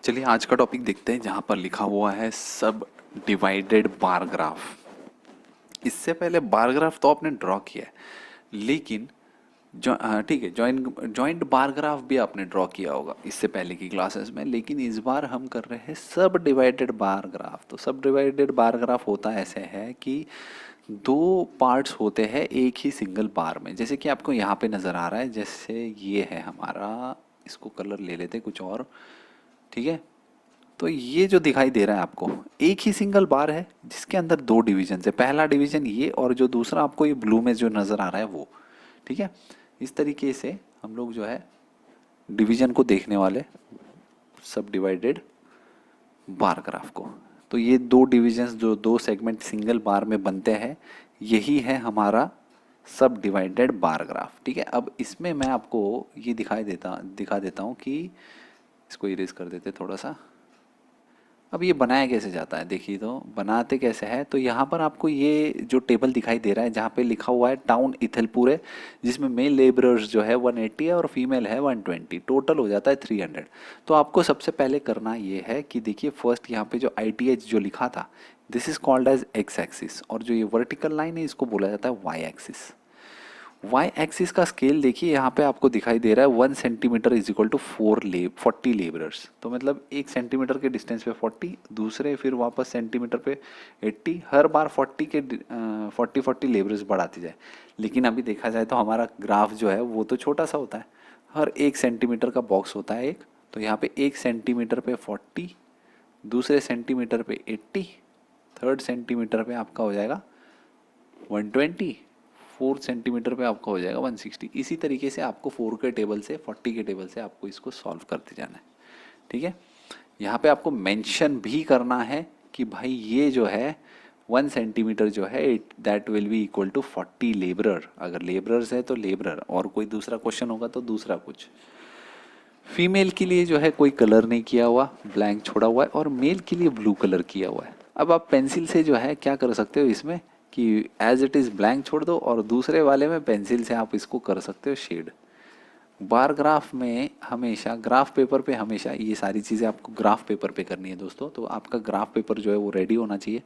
चलिए आज का टॉपिक देखते हैं जहाँ पर लिखा हुआ है सब डिवाइडेड बार ग्राफ। इससे पहले बार ग्राफ तो आपने ड्रॉ किया है, लेकिन ठीक है, जॉइंट बार ग्राफ भी आपने ड्रॉ किया होगा इससे पहले की क्लासेस में, लेकिन इस बार हम कर रहे हैं सब डिवाइडेड बार ग्राफ। तो सब डिवाइडेड बार ग्राफ होता ऐसे है कि दो पार्ट्स होते हैं एक ही सिंगल बार में। जैसे कि आपको यहाँ पे नज़र आ रहा है, जैसे ये है हमारा, इसको कलर ले लेते कुछ और, ठीक है। तो ये जो दिखाई दे रहा है आपको, एक ही सिंगल बार है जिसके अंदर दो डिवीजन है। पहला डिवीजन ये, और जो दूसरा आपको ये ब्लू में जो नज़र आ रहा है वो, ठीक है। इस तरीके से हम लोग जो है डिवीजन को देखने वाले सब डिवाइडेड बार ग्राफ को। तो ये दो डिविजन्स जो दो सेगमेंट सिंगल बार में बनते हैं, यही है हमारा सब डिवाइडेड बार ग्राफ, ठीक है। अब इसमें मैं आपको ये दिखा देता हूँ कि इसको इरेज कर देते थोड़ा सा। अब ये बनाया कैसे जाता है देखिए, तो बनाते कैसे है, तो यहाँ पर आपको ये जो टेबल दिखाई दे रहा है जहाँ पे लिखा हुआ है टाउन इथलपुर है, जिसमें मेल लेबरर्स जो है 180 है और फीमेल है 120, टोटल हो जाता है 300। तो आपको सबसे पहले करना ये है कि देखिए फर्स्ट यहाँ पे जो ITH जो लिखा था, this is called as x axis, और जो ये वर्टिकल लाइन है इसको बोला जाता है वाई एक्सिस। वाई एक्सिस का स्केल देखिए यहाँ पे आपको दिखाई दे रहा है 1 centimetre is equal to 40 labourers. तो मतलब 1 सेंटीमीटर के डिस्टेंस पे 40, दूसरे फिर वापस सेंटीमीटर पे 80, हर बार 40 लेबरर्स बढ़ाती जाए। लेकिन अभी देखा जाए तो हमारा ग्राफ जो है वो तो छोटा सा होता है, हर 1 सेंटीमीटर का बॉक्स होता है एक। तो यहाँ पे 1 सेंटीमीटर पे 40, दूसरे सेंटीमीटर पे 80, थर्ड सेंटीमीटर पे आपका हो जाएगा 120, 4 सेंटीमीटर पे आपका हो जाएगा 160। इसी तरीके से आपको 4 के टेबल से 40 के टेबल से आपको इसको सॉल्व करते जाना है, ठीक है। यहाँ पे आपको मेंशन भी करना है कि भाई ये जो है 1 सेंटीमीटर जो है that will be equal to 40 labourer. अगर लेबरर्स है तो लेबरर, और कोई दूसरा क्वेश्चन होगा तो दूसरा कुछ। फीमेल के लिए जो है कोई कलर नहीं किया हुआ, ब्लैंक छोड़ा हुआ है, और मेल के लिए ब्लू कलर किया हुआ है। अब आप पेंसिल से जो है क्या कर सकते हो इसमें कि एज इट इज़ ब्लैंक छोड़ दो, और दूसरे वाले में पेंसिल से आप इसको कर सकते हो शेड। बार ग्राफ में हमेशा, ग्राफ पेपर पे हमेशा ये सारी चीज़ें आपको ग्राफ पेपर पे करनी है दोस्तों। तो आपका ग्राफ पेपर जो है वो रेडी होना चाहिए,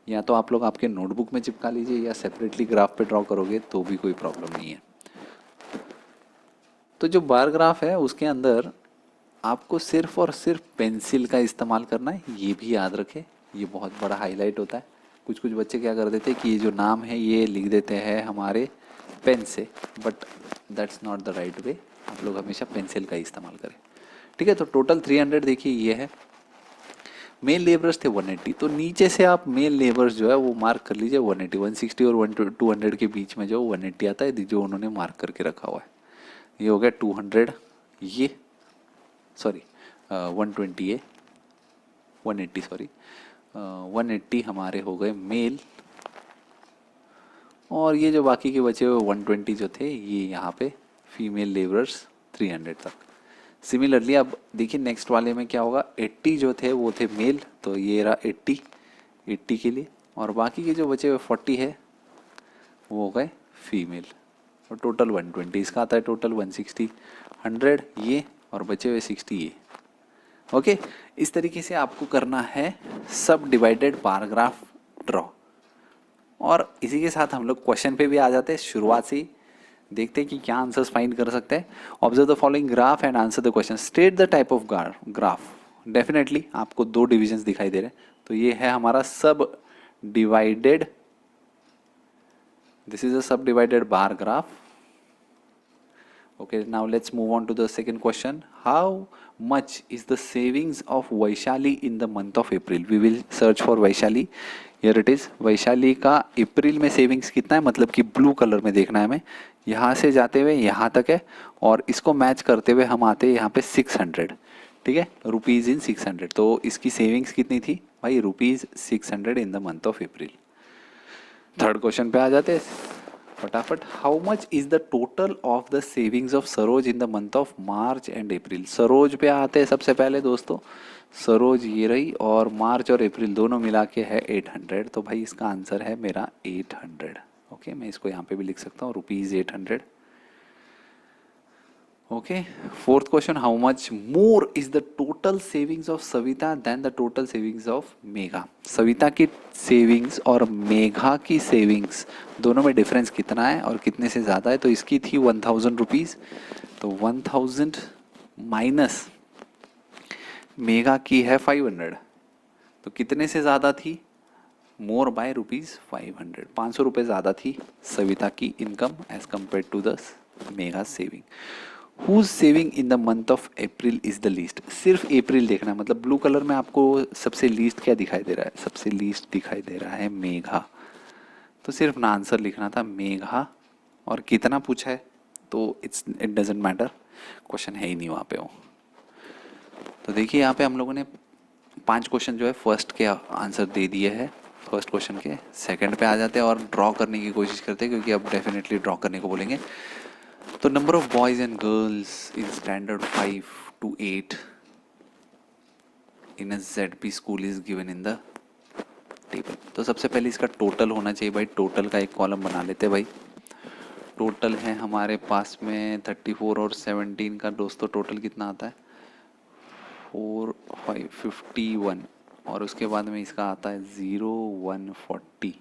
या तो आप लोग आपके नोटबुक में चिपका लीजिए या सेपरेटली ग्राफ पे ड्रॉ करोगे तो भी कोई प्रॉब्लम नहीं है। तो जो बार ग्राफ है उसके अंदर आपको सिर्फ और सिर्फ पेंसिल का इस्तेमाल करना है, ये भी याद रखें, ये बहुत बड़ा हाईलाइट होता है। कुछ कुछ बच्चे क्या कर देते हैं कि ये जो नाम है ये लिख देते हैं हमारे पेन से, but that's not the right way. आप लोग हमेशा पेंसिल का ही इस्तेमाल करें, ठीक है। तो टोटल 300 देखिए ये है। मेल लेबर्स थे 180, तो नीचे से आप मेल लेबर्स जो है वो मार्क कर लीजिए 180, 160 और 200 के बीच में जो 180 आता है जो उन्होंने मार्क करके रखा हुआ है। ये हो गया 200, ये सॉरी 120 है, 180 सॉरी 180 हमारे हो गए मेल, और ये जो बाकी के बचे हुए 120 जो थे ये यहाँ पे फीमेल लेबरर्स 300 तक। सिमिलरली अब देखिए नेक्स्ट वाले में क्या होगा, 80 जो थे वो थे मेल, तो ये रहा 80 के लिए, और बाकी के जो बचे हुए 40 है वो हो गए फीमेल, और टोटल 120। इसका आता है टोटल 160, 100 ये, और बचे हुए 60 ये। ओके, इस तरीके से आपको करना है सब डिवाइडेड बार ग्राफ ड्रॉ। और इसी के साथ हम लोग क्वेश्चन पे भी आ जाते हैं। शुरुआत से ही देखते हैं कि क्या आंसर्स फाइंड कर सकते हैं। Observe the following graph and answer the question, state the type of graph. Definitely आपको दो डिविजन्स दिखाई दे रहे हैं, तो ये है हमारा सब डिवाइडेड, दिस इज अ सब divided bar graph. Okay, now let's move on to the second question. How much is the savings of Vaishali in the month of April? We will search for Vaishali. Here it is. Vaishali का अप्रैल में savings कितना है, मतलब कि blue colour में देखना है हमें। यहाँ से जाते हुए यहाँ तक है, और इसको मैच करते हुए हम आते हैं यहाँ पे 600, ठीक है, रुपीज़ इन 600। तो इसकी सेविंग्स कितनी थी भाई, rupees 600 in the month of April. Third question पे आ जाते हैं फटाफट। How much is the total of the savings of Saroj in the month of March and April. Saroj पे आते हैं सबसे पहले दोस्तों, सरोज ये रही, और मार्च और अप्रैल दोनों मिला के है 800। तो भाई इसका आंसर है मेरा 800। ओके, मैं इसको यहाँ पे भी लिख सकता हूँ rupees 800। Okay, fourth question, how much more is the total savings of Savita than the total savings of Megha. Savita की सेविंग्स और मेघा की सेविंग्स दोनों में डिफरेंस कितना है और कितने से ज़्यादा है। तो इसकी थी 1000 रुपीज़, तो 1000 माइनस मेघा की है 500, तो कितने से ज़्यादा थी, मोर बाय ₹500, 500 रुपये ज़्यादा थी सविता की income as compare to the Megha saving. Whose saving in the month of April is the least. सिर्फ अप्रैल देखना है, मतलब ब्लू कलर में आपको सबसे लीस्ट क्या दिखाई दे रहा है, सबसे लीस्ट दिखाई दे रहा है मेघा। तो सिर्फ ना आंसर लिखना था मेघा, और कितना पूछा है तो इट डजेंट मैटर, क्वेश्चन है ही नहीं वहाँ पे वो। तो देखिए यहाँ पे हम लोगों ने 5 क्वेश्चन जो है फर्स्ट के आंसर दे दिए हैं, फर्स्ट क्वेश्चन के। सेकंड पे आ जाते हैं और ड्रॉ करने की कोशिश करते हैं, क्योंकि अब डेफिनेटली ड्रॉ करने को बोलेंगे। तो number of boys and girls in standard 5 to 8 in a ZP school is given in the table. तो सबसे पहले इसका टोटल होना चाहिए भाई, टोटल का एक कॉलम बना लेते हैं भाई। टोटल है हमारे पास में 34 और 17 का, दोस्तों टोटल कितना आता है 4 5 51, और उसके बाद में इसका आता है 0 1 40,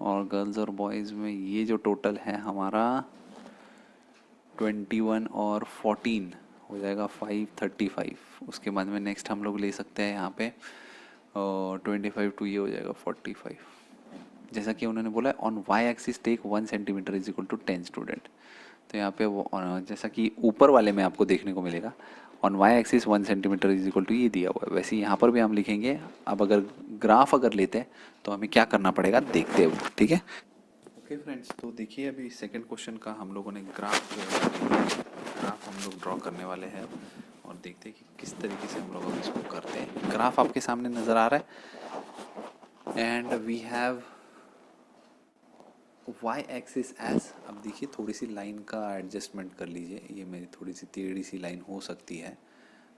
और गर्ल्स और बॉयज़ में ये जो टोटल है हमारा 21 और 14 हो जाएगा 535। उसके बाद में नेक्स्ट हम लोग ले सकते हैं यहाँ पे 25 टू ये हो जाएगा 45। जैसा कि उन्होंने बोला है on y axis take 1 centimetre is equal to 10 student. तो यहाँ पे वो जैसा कि ऊपर वाले में आपको देखने को मिलेगा on y axis 1 centimetre is equal to ये दिया हुआ है, वैसे यहाँ पर भी हम लिखेंगे। अब अगर ग्राफ अगर लेते हैं तो हमें क्या करना पड़ेगा देखते हैं वो, ठीक है। ओके फ्रेंड्स, तो देखिए अभी सेकंड क्वेश्चन का हम लोगों ने ग्राफ हम लोग ड्रॉ करने वाले हैं अब, और देखते हैं कि किस तरीके से हम लोग अब इसको करते हैं। ग्राफ आपके सामने नज़र आ रहा है and we have y axis as, अब देखिए थोड़ी सी लाइन का एडजस्टमेंट कर लीजिए, ये मेरी थोड़ी सी टेढ़ी सी लाइन हो सकती है।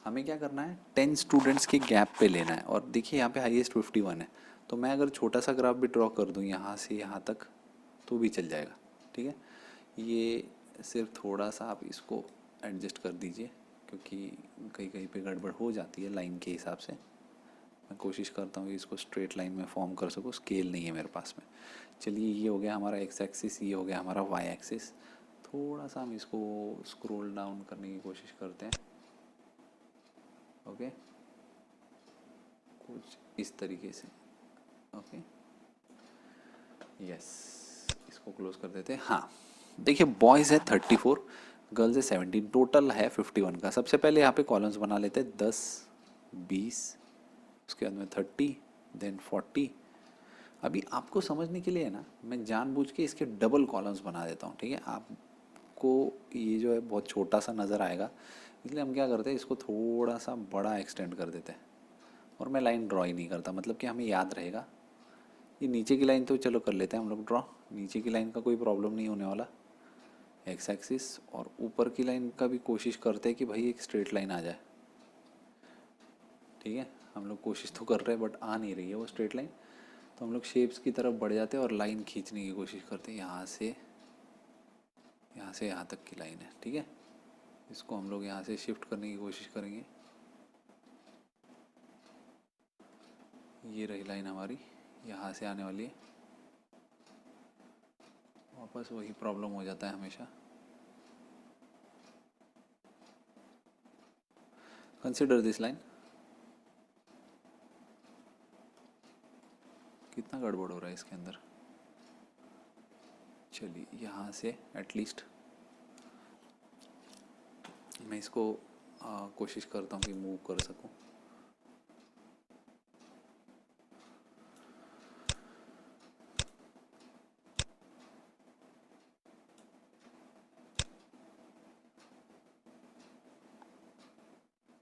हमें क्या करना है 10 स्टूडेंट्स के गैप पे लेना है, और देखिए यहाँ पे हाईएस्ट 51 है। तो मैं अगर छोटा सा ग्राफ भी ड्रॉ कर दूँ यहाँ से यहाँ तक तो भी चल जाएगा, ठीक है। ये सिर्फ थोड़ा सा आप इसको एडजस्ट कर दीजिए, क्योंकि कहीं कहीं पे गड़बड़ हो जाती है लाइन के हिसाब से। मैं कोशिश करता हूँ कि इसको स्ट्रेट लाइन में फॉर्म कर सकूँ, स्केल नहीं है मेरे पास में। चलिए ये हो गया हमारा एक्स एक्सिस, ये हो गया हमारा वाई एक्सिस। थोड़ा सा हम इसको स्क्रॉल डाउन करने की कोशिश करते हैं, ओके, कुछ इस तरीके से, ओके, यस, इसको क्लोज कर देते हैं। हाँ देखिए बॉयज़ है 34, गर्ल्स है 17, टोटल है 51 का। सबसे पहले यहाँ पे कॉलम्स बना लेते हैं 10 20, उसके बाद में 30, देन 40। अभी आपको समझने के लिए है ना, मैं जानबूझ के इसके डबल कॉलम्स बना देता हूँ, ठीक है। आपको ये जो है बहुत छोटा सा नज़र आएगा, इसलिए हम क्या करते हैं इसको थोड़ा सा बड़ा एक्सटेंड कर देते हैं, और मैं लाइन ड्रॉ ही नहीं करता, मतलब कि हमें याद रहेगा। ये नीचे की लाइन तो चलो कर लेते हैं हम लोग ड्रॉ, नीचे की लाइन का कोई प्रॉब्लम नहीं होने वाला, एक्स एक्सिस। और ऊपर की लाइन का भी कोशिश करते हैं कि भाई एक स्ट्रेट लाइन आ जाए, ठीक है। हम लोग कोशिश तो कर रहे हैं बट आ नहीं रही है वो स्ट्रेट लाइन, तो हम लोग शेप्स की तरफ बढ़ जाते हैं और लाइन खींचने की कोशिश करते हैं। यहाँ से यहाँ तक की लाइन है, ठीक है। इसको हम लोग यहाँ से शिफ्ट करने की कोशिश करेंगे। ये रही लाइन हमारी, यहाँ से आने वाली है, वापस वही प्रॉब्लम हो जाता है हमेशा। कंसिडर दिस लाइन, कितना गड़बड़ हो रहा है इसके अंदर। चलिए यहाँ से एटलीस्ट मैं इसको कोशिश करता हूँ कि मूव कर सकूँ।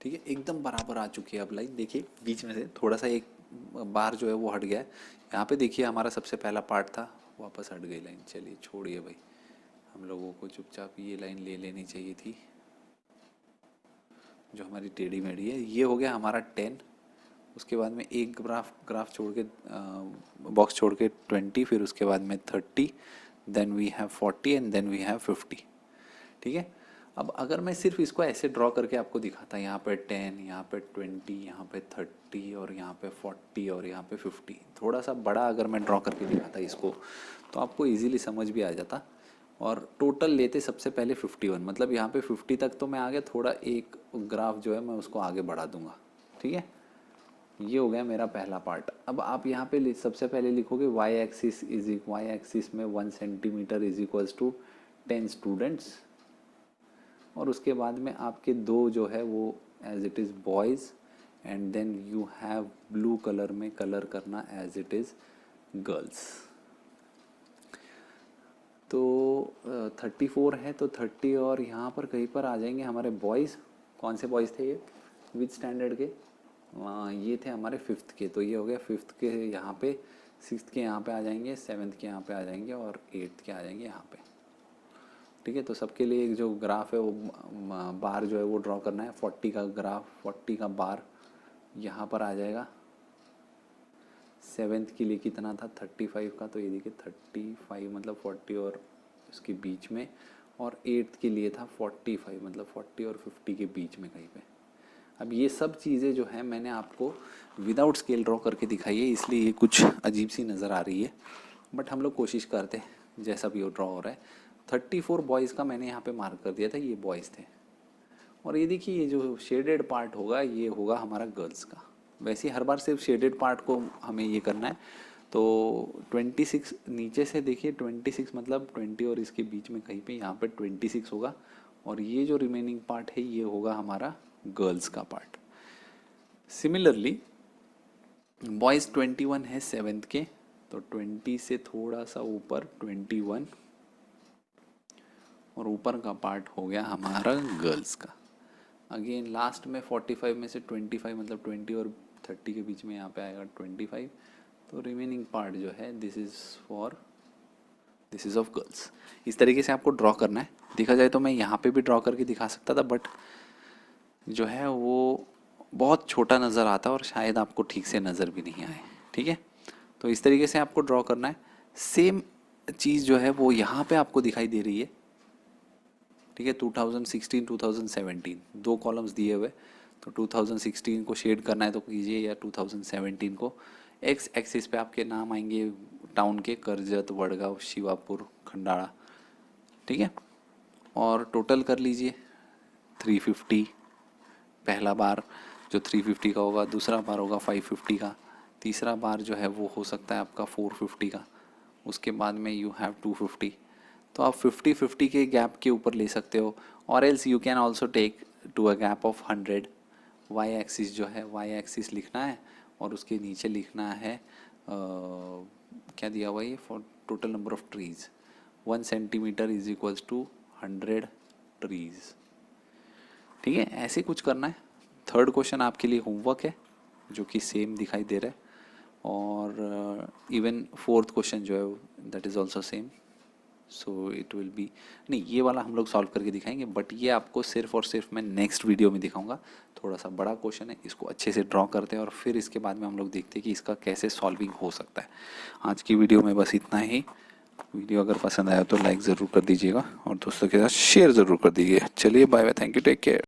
ठीक है, एकदम बराबर आ चुकी है अब लाइन। देखिए बीच में से थोड़ा सा एक बार जो है वो हट गया है। यहाँ पे देखिए हमारा सबसे पहला पार्ट था, वापस हट गई लाइन। चलिए छोड़िए भाई, हम लोगों को चुपचाप ये लाइन ले लेनी चाहिए थी जो हमारी टेढ़ी मेढ़ी है। ये हो गया हमारा 10, उसके बाद में एक ग्राफ छोड़ के बॉक्स छोड़ के 20, फिर उसके बाद में 30, then we have 40 and then we have 50, ठीक है। अब अगर मैं सिर्फ इसको ऐसे ड्रॉ करके आपको दिखाता, यहाँ पे 10, यहाँ पे 20, यहाँ पे 30 और यहाँ पे 40 और यहाँ पे 50, थोड़ा सा बड़ा अगर मैं ड्रॉ करके दिखाता इसको तो आपको इजीली समझ भी आ जाता। और टोटल लेते सबसे पहले 51, मतलब यहाँ पे 50 तक तो मैं आ गया, थोड़ा एक ग्राफ जो है मैं उसको आगे बढ़ा दूंगा। ठीक है, ये हो गया मेरा पहला पार्ट। अब आप यहाँ पे सबसे पहले लिखोगे y एक्सिस y एक्सिस में 1 centimetre is equals to 10 students, और उसके बाद में आपके दो जो है वो as it is boys, and then you have blue colour में कलर करना एज इट इज़ गर्ल्स। तो 34 है तो 30 और यहाँ पर कहीं पर आ जाएंगे हमारे बॉयज़। कौन से बॉयज़ थे ये, विच स्टैंडर्ड के, ये थे हमारे 5th के, तो ये हो गया 5th के यहाँ पे, 6th के यहाँ पे आ जाएंगे, 7th के यहाँ पे आ जाएंगे और 8th के आ जाएंगे यहाँ पे। ठीक है, तो सबके लिए एक जो ग्राफ है वो बार जो है वो ड्रॉ करना है। 40 का ग्राफ, 40 का बार यहाँ पर आ जाएगा। 7th के लिए कितना था, 35 का, तो ये देखिए 35 मतलब 40 और इसके बीच में, और 8th के लिए था 45 मतलब 40 और 50 के बीच में कहीं पे। अब ये सब चीज़ें जो है मैंने आपको विदाउट स्केल ड्रॉ करके दिखाई है, इसलिए ये कुछ अजीब सी नज़र आ रही है, बट हम लोग कोशिश करते हैं जैसा भी वो ड्रॉ हो रहा है। 34 बॉयज़ का मैंने यहाँ पे मार्क कर दिया था, ये बॉयज़ थे। और ये देखिए ये जो शेडेड पार्ट होगा ये होगा हमारा गर्ल्स का। वैसे हर बार सिर्फ शेडेड पार्ट को हमें ये करना है। तो 26 नीचे से देखिए, 26 मतलब 20 और इसके बीच में कहीं पे यहाँ पे 26 होगा, और ये जो रिमेनिंग पार्ट है ये होगा हमारा गर्ल्स का पार्ट। सिमिलरली बॉयज़ 21 है 7th के, तो 20 से थोड़ा सा ऊपर 21, और ऊपर का पार्ट हो गया हमारा गर्ल्स का। अगेन लास्ट में 45 में से 25 मतलब 20 और 30 के बीच में यहाँ पे आएगा 25, तो रिमेनिंग पार्ट जो है दिस इज़ ऑफ गर्ल्स। इस तरीके से आपको ड्रॉ करना है। देखा जाए तो मैं यहाँ पे भी ड्रॉ करके दिखा सकता था, बट जो है वो बहुत छोटा नज़र आता है और शायद आपको ठीक से नज़र भी नहीं आए। ठीक है, तो इस तरीके से आपको ड्रॉ करना है। सेम चीज़ जो है वो यहाँ पे आपको दिखाई दे रही है। ठीक है, 2016 2017 दो कॉलम्स दिए हुए, तो 2016 को शेड करना है तो कीजिए, या 2017 को। एक्स एक्सिस पे आपके नाम आएंगे टाउन के, करजत, वडगांव, शिवापुर, खंडाड़ा। ठीक है, और टोटल कर लीजिए 350। पहला बार जो 350 का होगा, दूसरा बार होगा 550 का, तीसरा बार जो है वो हो सकता है आपका 450 का, उसके बाद में यू हैव 250। तो आप 50-50 के गैप के ऊपर ले सकते हो, और else you can also take to a gap of 100। Y axis जो है, वाई एक्सिस लिखना है और उसके नीचे लिखना है क्या दिया हुआ है, for total number of trees 1 centimetre is equals to 100 trees. ठीक है, ऐसे कुछ करना है। थर्ड क्वेश्चन आपके लिए होमवर्क है जो कि सेम दिखाई दे रहा है, और इवन फोर्थ क्वेश्चन जो है that is also same. So it will be, नहीं ये वाला हम लोग सॉल्व करके दिखाएंगे, बट ये आपको सिर्फ और सिर्फ मैं नेक्स्ट वीडियो में दिखाऊंगा। थोड़ा सा बड़ा क्वेश्चन है, इसको अच्छे से ड्रॉ करते हैं और फिर इसके बाद में हम लोग देखते हैं कि इसका कैसे सॉल्विंग हो सकता है। आज की वीडियो में बस इतना ही। वीडियो अगर पसंद आया तो लाइक ज़रूर कर दीजिएगा और दोस्तों के साथ शेयर ज़रूर कर दीजिए। चलिए bye bye, thank you, take care.